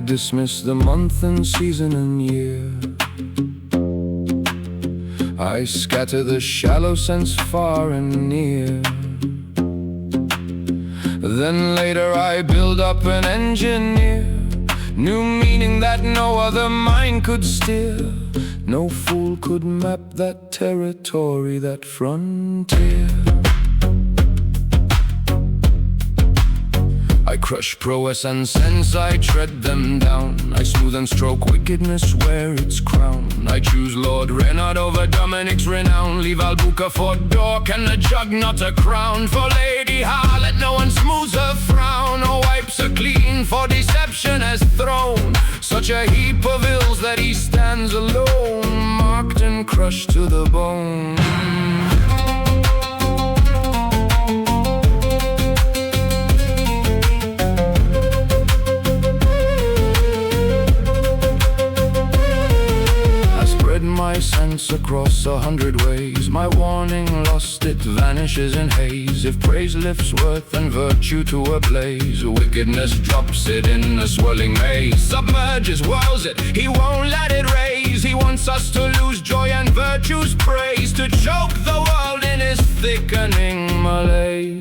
dismiss the month and season and year. I scatter the shallow sense far and near. Then later I build up and engineer new meaning that no other mind could steer. No fool could map that territory, that frontier. I crush prowess and sense, I tread them down. I smooth and stroke wickedness where it's crowned. I choose Lord Reynard over Dominic's renown. Leave Albuquerque for Dork and the jug not a crown. For Lady Harlot no one smooths her frown or wipes her clean, for deception has thrown such a heap of ills that he stands alone, marked and crushed to the bone. My sense across 100 ways, my warning lost, it vanishes in haze. If praise lifts worth and virtue to a blaze, wickedness drops it in a swirling maze. Submerges, whirls it, he won't let it raise. He wants us to lose joy and virtue's praise, to choke the world in his thickening malaise.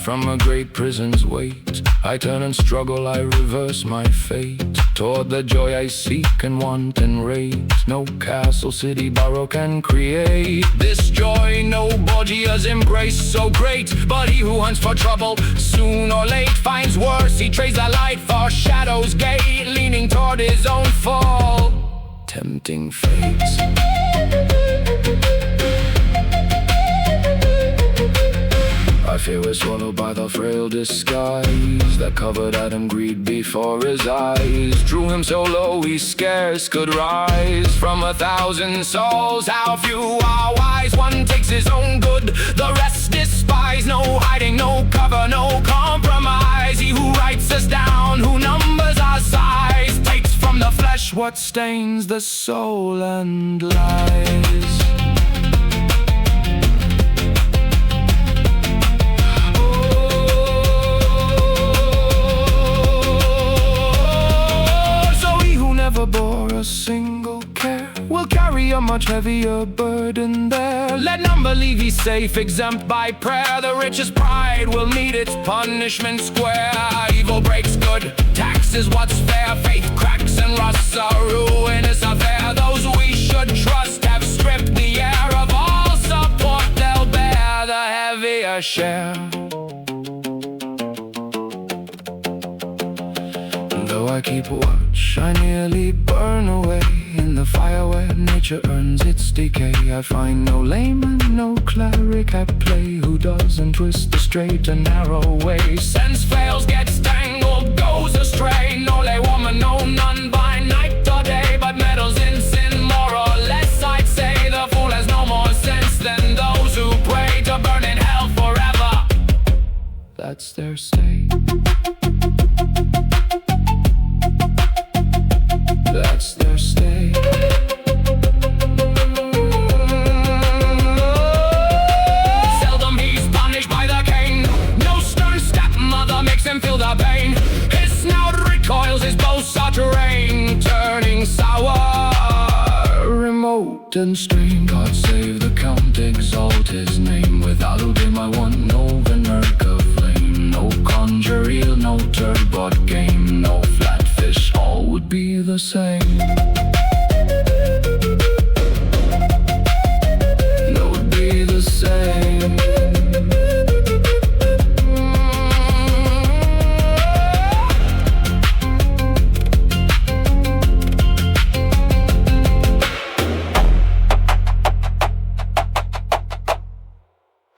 From a great prison's weight, I turn and struggle, I reverse my fate toward the joy I seek and want and rate. No castle, city, borough can create this joy nobody has embraced so great. But he who hunts for trouble, soon or late finds worse. He trades the light for shadow's gate, leaning toward his own fall, tempting fate. I fear we're swallowed by the frail disguise that covered Adam greed before his eyes. Drew him so low he scarce could rise from 1,000 souls. How few are wise, one takes his own good, the rest despise. No hiding, no cover, no compromise. He who writes us down, who numbers our size, takes from the flesh what stains the soul and lies. Bore a single care will carry a much heavier burden there. Let none believe he's safe, exempt by prayer. The richest pride will meet its punishment square. Evil breaks good, tax is what's fair. Faith cracks and rusts, a ruinous affair. Those we should trust have stripped the air of all support. They'll bear the heavier share. Though I keep watch, I nearly burn away in the fire where nature earns its decay. I find no layman, no cleric at play, who doesn't twist the straight and narrow way. Sense fails, gets tangled, goes astray. No lay woman, no nun by night or day, but meddles in sin more or less. I'd say the fool has no more sense than those who pray to burn in hell forever. That's their state. That's their state. Seldom he's punished by the cane. No stern stepmother makes him feel the pain. His snout recoils, his boasts are terrain, turning sour, remote and strange. God save the Count, exalt his name. Without him I want no Venerka flame, no conjure eel, no turbot game, no flatfish, all would be the same.